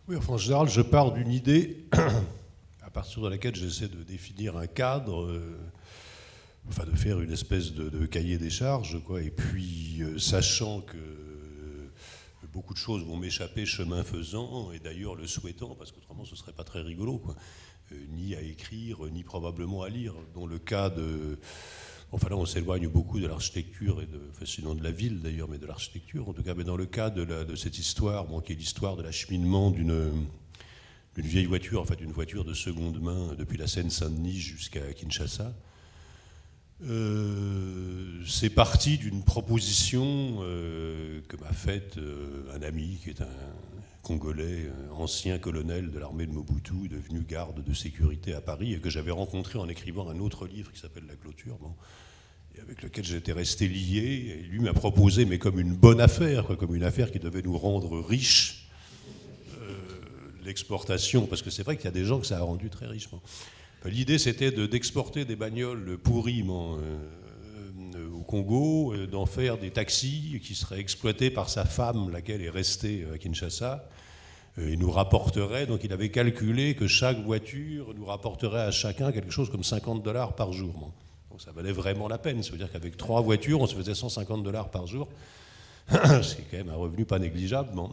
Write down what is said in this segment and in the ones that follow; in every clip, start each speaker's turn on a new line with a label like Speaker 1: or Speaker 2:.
Speaker 1: Oui, enfin, en général, je pars d'une idée à partir de laquelle j'essaie de définir un cadre, enfin de faire une espèce de cahier des charges, quoi. Et puis, sachant que beaucoup de choses vont m'échapper chemin faisant, et d'ailleurs le souhaitant, parce qu'autrement ce serait pas très rigolo, quoi. Ni à écrire, ni probablement à lire. Dans le cas de... Enfin là, on s'éloigne beaucoup de l'architecture, et enfin, sinon de la ville d'ailleurs, mais de l'architecture en tout cas. Mais dans le cas de cette histoire, bon, qui est l'histoire de l'acheminement d'une vieille voiture, en fait une voiture de seconde main depuis la Seine-Saint-Denis jusqu'à Kinshasa, c'est parti d'une proposition que m'a faite un ami qui est un Congolais, ancien colonel de l'armée de Mobutu, devenu garde de sécurité à Paris, et que j'avais rencontré en écrivant un autre livre qui s'appelle La Clôture, bon, et avec lequel j'étais resté lié. Et lui m'a proposé, mais comme une bonne affaire, quoi, comme une affaire qui devait nous rendre riches, l'exportation, parce que c'est vrai qu'il y a des gens que ça a rendu très riches. Bon. L'idée, c'était d'exporter des bagnoles pourries au Congo, d'en faire des taxis qui seraient exploités par sa femme, laquelle est restée à Kinshasa, et nous rapporterait, donc il avait calculé que chaque voiture nous rapporterait à chacun quelque chose comme $50 par jour. Bon. Donc ça valait vraiment la peine. Ça veut dire qu'avec 3 voitures, on se faisait $150 par jour. C'est quand même un revenu pas négligeable. Bon.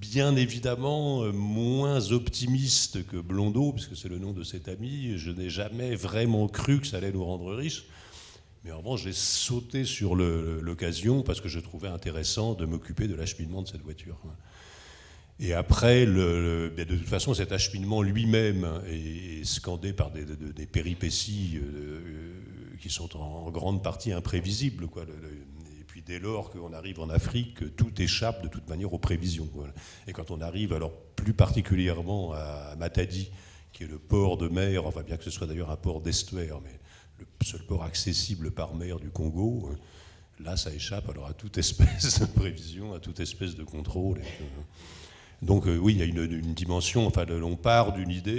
Speaker 1: Bien évidemment moins optimiste que Blondeau, puisque c'est le nom de cet ami. Je n'ai jamais vraiment cru que ça allait nous rendre riches. Mais en revanche, j'ai sauté sur l'occasion parce que je trouvais intéressant de m'occuper de l'acheminement de cette voiture. Et après, de toute façon, cet acheminement lui-même est scandé par des péripéties qui sont en grande partie imprévisibles, quoi. Et puis dès lors qu'on arrive en Afrique, tout échappe de toute manière aux prévisions. Voilà. Et quand on arrive, alors plus particulièrement à Matadi, qui est le port de mer, enfin bien que ce soit d'ailleurs un port d'estuaire, mais le seul port accessible par mer du Congo, là ça échappe alors à toute espèce de prévision, à toute espèce de contrôle. Donc oui, il y a une dimension, enfin on part d'une idée,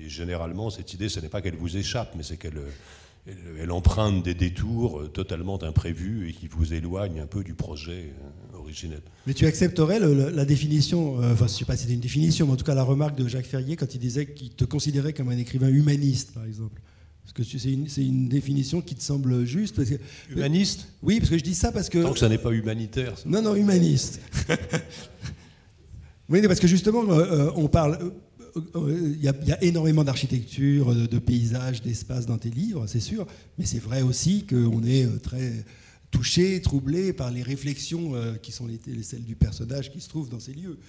Speaker 1: et généralement cette idée, ce n'est pas qu'elle vous échappe, mais c'est qu'elle emprunte des détours totalement imprévus et qui vous éloignent un peu du projet originel.
Speaker 2: Mais tu accepterais la définition, enfin je ne sais pas si c'était une définition, mais en tout cas la remarque de Jacques Ferrier quand il disait qu'il te considérait comme un écrivain humaniste, par exemple. Parce que c'est une définition qui te semble juste. Parce que,
Speaker 1: humaniste ?
Speaker 2: Oui, parce que je dis ça parce que...
Speaker 1: Tant que ça n'est pas humanitaire. Ça.
Speaker 2: Non, humaniste. Oui, parce que justement, on parle... Il y a énormément d'architecture, de paysages, d'espaces dans tes livres, c'est sûr, mais c'est vrai aussi qu'on est très touché, troublé par les réflexions qui sont celles du personnage qui se trouve dans ces lieux,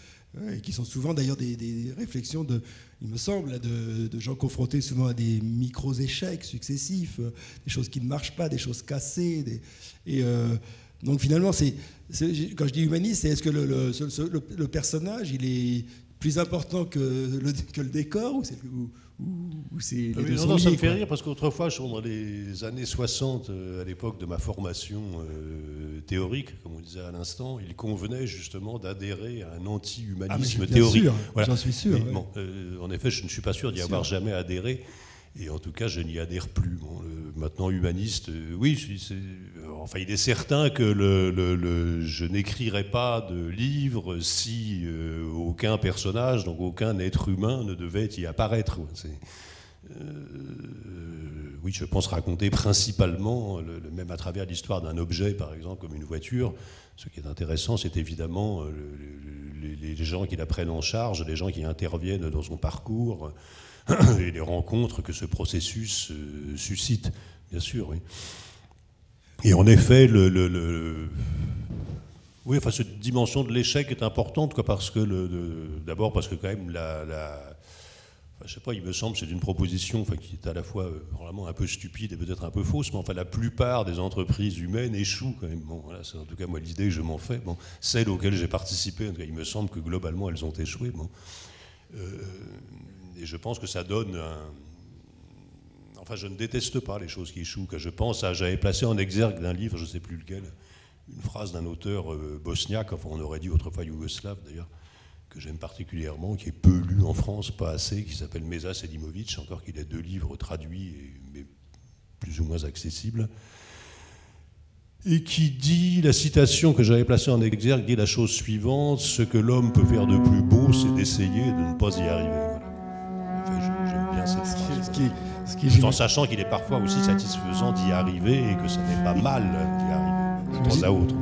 Speaker 2: et qui sont souvent d'ailleurs des réflexions, il me semble, de gens confrontés souvent à des micro-échecs successifs, des choses qui ne marchent pas, des choses cassées. Donc finalement, quand je dis humaniste, c'est est-ce que le personnage, il est plus important que le décor ou c'est les deux sont liés,
Speaker 1: ça me fait rire parce qu'autrefois, dans les années 60, à l'époque de ma formation théorique, comme on disait à l'instant, il convenait justement d'adhérer à un anti-humanisme théorique.
Speaker 2: Sûr, voilà. J'en suis sûr.
Speaker 1: Bon, en effet, je ne suis pas sûr d'y avoir jamais adhéré. Et en tout cas, je n'y adhère plus. Bon, maintenant, humaniste, oui, enfin, il est certain que je n'écrirais pas de livre si aucun personnage, donc aucun être humain ne devait y apparaître. Oui, je pense raconter principalement, même à travers l'histoire d'un objet, par exemple, comme une voiture. Ce qui est intéressant, c'est évidemment les gens qui la prennent en charge, les gens qui interviennent dans son parcours, et les rencontres que ce processus suscite, bien sûr. Oui. Et en effet, oui, enfin, cette dimension de l'échec est importante, quoi, parce que d'abord parce que quand même enfin, je sais pas, il me semble, c'est une proposition, enfin, qui est à la fois vraiment un peu stupide et peut-être un peu fausse, mais enfin la plupart des entreprises humaines échouent quand même. Bon, voilà, c'est en tout cas moi l'idée que je m'en fais. Bon, celles auxquelles j'ai participé, en tout cas, il me semble que globalement elles ont échoué. Bon. Et je pense que ça donne Enfin, je ne déteste pas les choses qui échouent. Je pense j'avais placé en exergue d'un livre, je ne sais plus lequel, une phrase d'un auteur bosniaque, enfin on aurait dit autrefois yougoslave d'ailleurs, que j'aime particulièrement, qui est peu lu en France, pas assez, qui s'appelle Mesa Selimovic, encore qu'il a 2 livres traduits, mais plus ou moins accessibles. et qui dit, la citation que j'avais placée en exergue dit la chose suivante: ce que l'homme peut faire de plus beau, c'est d'essayer de ne pas y arriver. Voilà. Enfin, j'aime bien cette phrase. Tout en sachant qu'il est parfois aussi satisfaisant d'y arriver et que ce n'est pas mal d'y arriver, de temps à autre.